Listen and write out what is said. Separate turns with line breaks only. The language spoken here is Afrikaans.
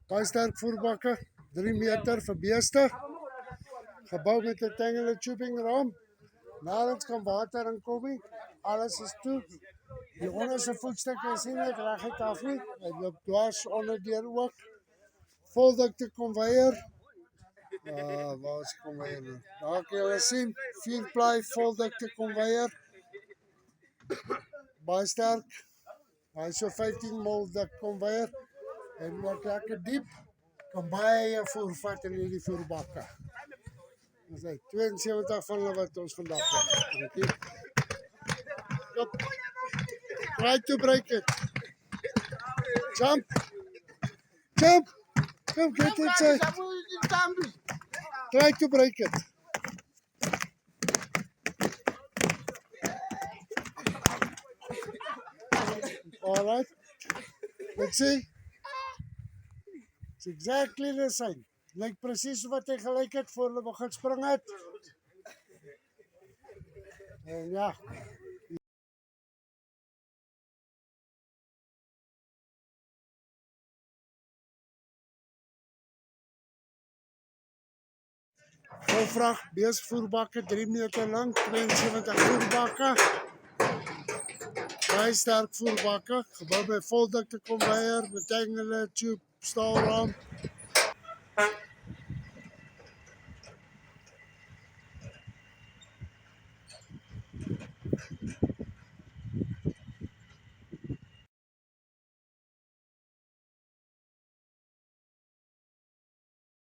Baie sterk voerbakke, 3 meter vir beeste. Gebou met 'n tangele tubing raam. Nergens kan water inkom nie. Alles is toe. Die onderste voetstukke is nie net reguit af nie. Hy loop dwars onderdeur ook. Voldikte konveier. Waar is die konveier nou? Daar kan julle sien, 4 ply voldikte konveier. Baie sterk. Hy is so 15 mil dik konveier. En ook lekker diep. Kan baie voer vat in hierdie voerbakke. Dis hy 72 van hulle wat ons vandag het. Dankie. Yep. Try to break it. Jump. Jump. Come get inside. Try to break it. All right. Let's see. It's exactly the same. Lyk presies wat hy gelyk het voor hulle begin spring het. En ja. Vrag, beesvoerbakke, 3 meter lang, 72 voerbakke. Baie sterk voerbakke, gebou met voldikte konveier, met tangele tube, staalraam.